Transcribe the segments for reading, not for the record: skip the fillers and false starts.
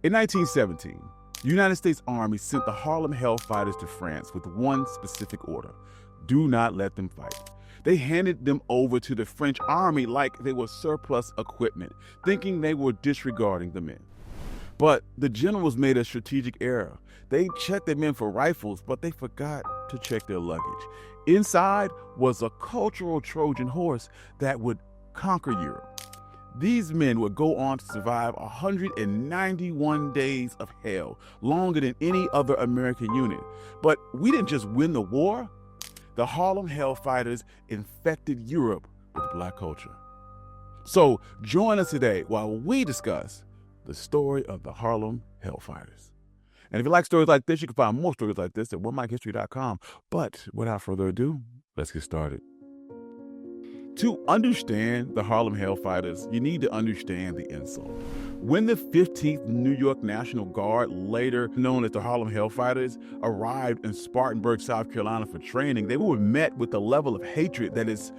In 1917, the United States Army sent the Harlem Hellfighters to France with one specific order: do not let them fight. They handed them over to the French army like they were surplus equipment, thinking they were disregarding the men. But the generals made a strategic error. They checked their men for rifles, but they forgot to check their luggage. Inside was a cultural Trojan horse that would conquer Europe. These men would go on to survive 191 days of hell, longer than any other American unit. But we didn't just win the war. The Harlem Hellfighters infected Europe with black culture. So join us today while we discuss the story of the Harlem Hellfighters. And if you like stories like this, you can find more stories like this at onemikehistory.com. But without further ado, let's get started. To understand the Harlem Hellfighters, you need to understand the insult. When the 15th New York National Guard, later known as the Harlem Hellfighters, arrived in Spartanburg, South Carolina for training, they were met with a level of hatred that is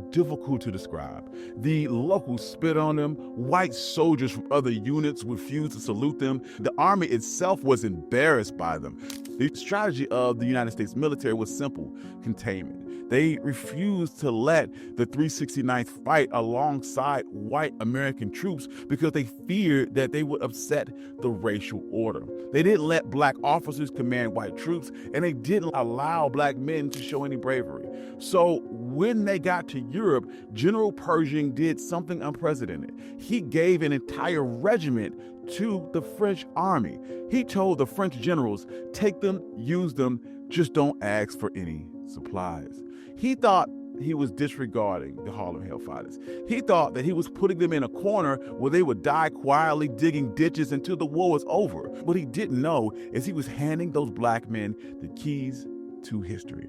difficult to describe. The locals spit on them. White soldiers from other units refused to salute them. The army itself was embarrassed by them. The strategy of the United States military was simple: containment. They refused to let the 369th fight alongside white American troops because they feared that they would upset the racial order. They didn't let black officers command white troops, and they didn't allow black men to show any bravery. So when they got to Europe, General Pershing did something unprecedented. He gave an entire regiment to the French army. He told the French generals, take them, use them, just don't ask for any supplies. He thought he was disregarding the Harlem Hellfighters. He thought that he was putting them in a corner where they would die quietly digging ditches until the war was over. What he didn't know is he was handing those black men the keys to history.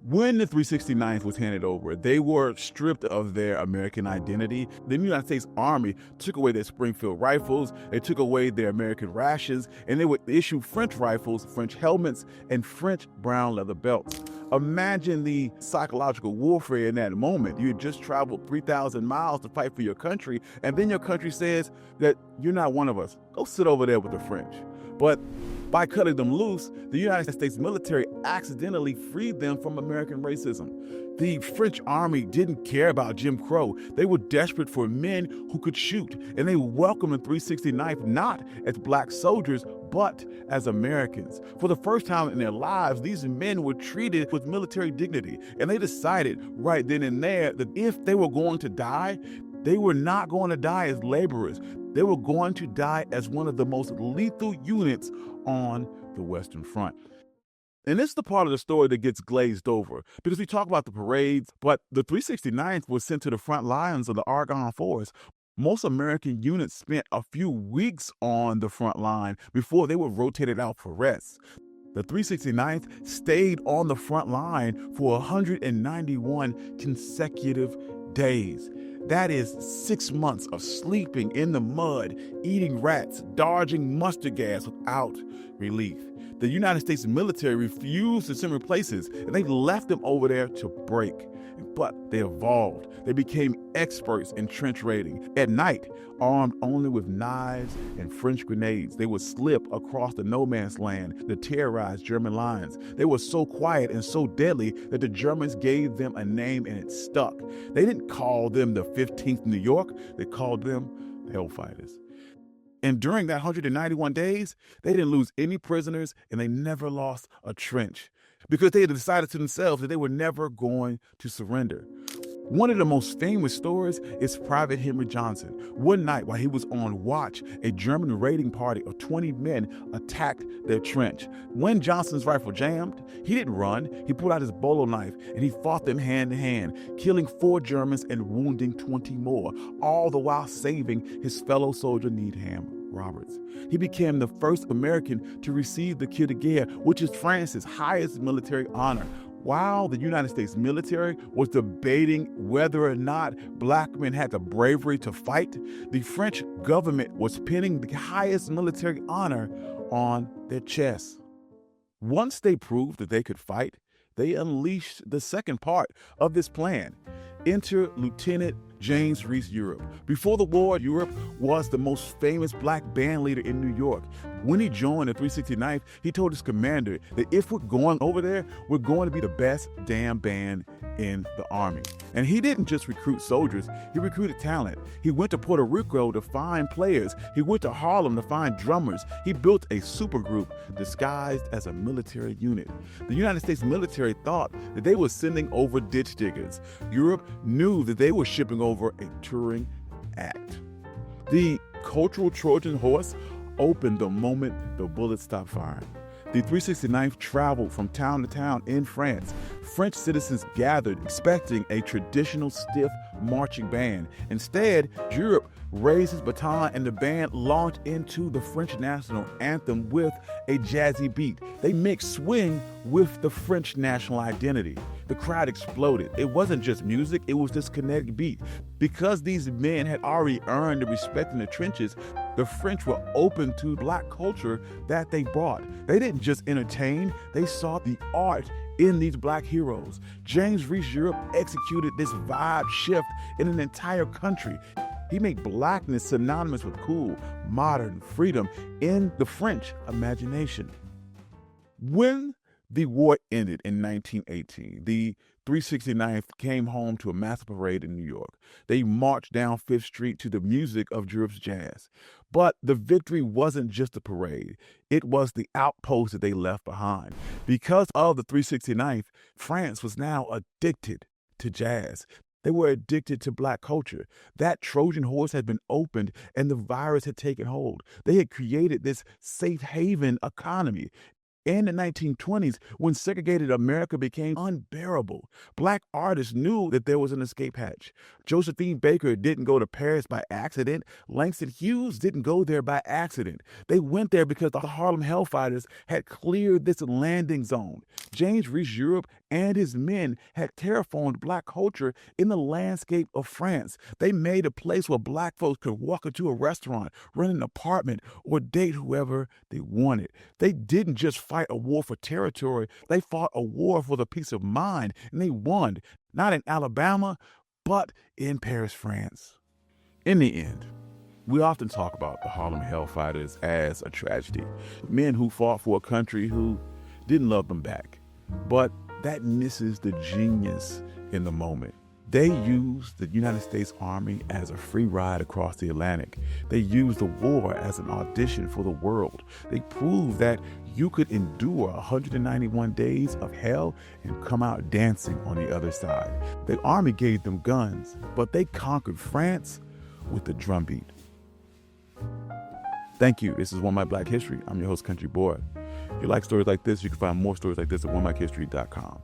When the 369th was handed over, they were stripped of their American identity. The United States Army took away their Springfield rifles, they took away their American rations, and they would issue French rifles, French helmets, and French brown leather belts. Imagine the psychological warfare in that moment. You had just traveled 3,000 miles to fight for your country, and then your country says that you're not one of us. Go sit over there with the French. But by cutting them loose, the United States military accidentally freed them from American racism. The French army didn't care about Jim Crow. They were desperate for men who could shoot, and they welcomed the 369th not as black soldiers, but as Americans. For the first time in their lives, these men were treated with military dignity, and they decided right then and there that if they were going to die, they were not going to die as laborers. They were going to die as one of the most lethal units on the Western Front. And this is the part of the story that gets glazed over, because we talk about the parades, but the 369th was sent to the front lines of the Argonne Forest. Most American units spent a few weeks on the front line before they were rotated out for rest. The 369th stayed on the front line for 191 consecutive days. That is 6 months of sleeping in the mud, eating rats, dodging mustard gas without relief. The United States military refused to send replacements, and they left them over there to break. But they evolved. They became experts in trench raiding. At night, armed only with knives and French grenades, they would slip across the no man's land to terrorize German lines. They were so quiet and so deadly that the Germans gave them a name and it stuck. They didn't call them the 15th New York, they called them the Hellfighters. And during that 191 days, they didn't lose any prisoners and they never lost a trench, because they had decided to themselves that they were never going to surrender. One of the most famous stories is Private Henry Johnson. One night while he was on watch, a German raiding party of 20 men attacked their trench. When Johnson's rifle jammed, he didn't run. He pulled out his bolo knife and he fought them hand to hand, killing 4 Germans and wounding 20 more, all the while saving his fellow soldier Needham Roberts. He became the first American to receive the Croix de Guerre, which is France's highest military honor. While the United States military was debating whether or not black men had the bravery to fight, the French government was pinning the highest military honor on their chests. Once they proved that they could fight, they unleashed the second part of this plan. Enter Lieutenant James Reese Europe. Before the war, Europe was the most famous black band leader in New York. When he joined the 369th, he told his commander that if we're going over there, we're going to be the best damn band in the Army. And he didn't just recruit soldiers, he recruited talent. He went to Puerto Rico to find players. He went to Harlem to find drummers. He built a supergroup disguised as a military unit. The United States military thought that they were sending over ditch diggers. Europe knew that they were shipping over a touring act. The cultural Trojan horse opened the moment the bullets stopped firing. The 369th traveled from town to town in France. French citizens gathered expecting a traditional stiff marching band. Instead, Europe raised his baton and the band launched into the French national anthem with a jazzy beat. They mixed swing with the French national identity. The crowd exploded. It wasn't just music, it was this kinetic beat. Because these men had already earned the respect in the trenches, the French were open to black culture that they brought. They didn't just entertain, they saw the art in these black heroes. James Reese Europe executed this vibe shift in an entire country. He made blackness synonymous with cool, modern freedom in the French imagination. When the war ended in 1918, the 369th came home to a massive parade in New York. They marched down Fifth Street to the music of Europe's jazz. But the victory wasn't just a parade. It was the outpost that they left behind. Because of the 369th, France was now addicted to jazz. They were addicted to black culture. That Trojan horse had been opened and the virus had taken hold. They had created this safe haven economy. In the 1920s, when segregated America became unbearable, black artists knew that there was an escape hatch. Josephine Baker didn't go to Paris by accident. Langston Hughes didn't go there by accident. They went there because the Harlem Hellfighters had cleared this landing zone. James Reese Europe and his men had terraformed black culture in the landscape of France. They made a place where black folks could walk into a restaurant, rent an apartment, or date whoever they wanted. They didn't just fight a war for territory. They fought a war for the peace of mind, and they won, not in Alabama, but in Paris, France. In the end, we often talk about the Harlem Hellfighters as a tragedy. Men who fought for a country who didn't love them back. But that misses the genius in the moment. They used the United States Army as a free ride across the Atlantic. They used the war as an audition for the world. They proved that you could endure 191 days of hell and come out dancing on the other side. The Army gave them guns, but they conquered France with the drumbeat. Thank you. This is One My Black History. I'm your host, Country Boy. If you like stories like this, you can find more stories like this at onemikehistory.com.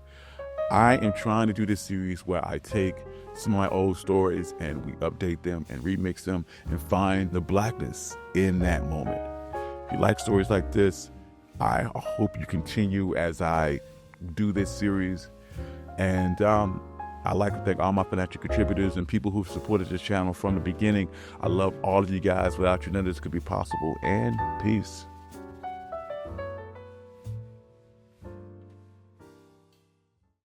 I am trying to do this series where I take some of my old stories and we update them and remix them and find the blackness in that moment. If you like stories like this, I hope you continue as I do this series. And I'd like to thank all my financial contributors and people who've supported this channel from the beginning. I love all of you guys. Without you, none of this could be possible. And peace.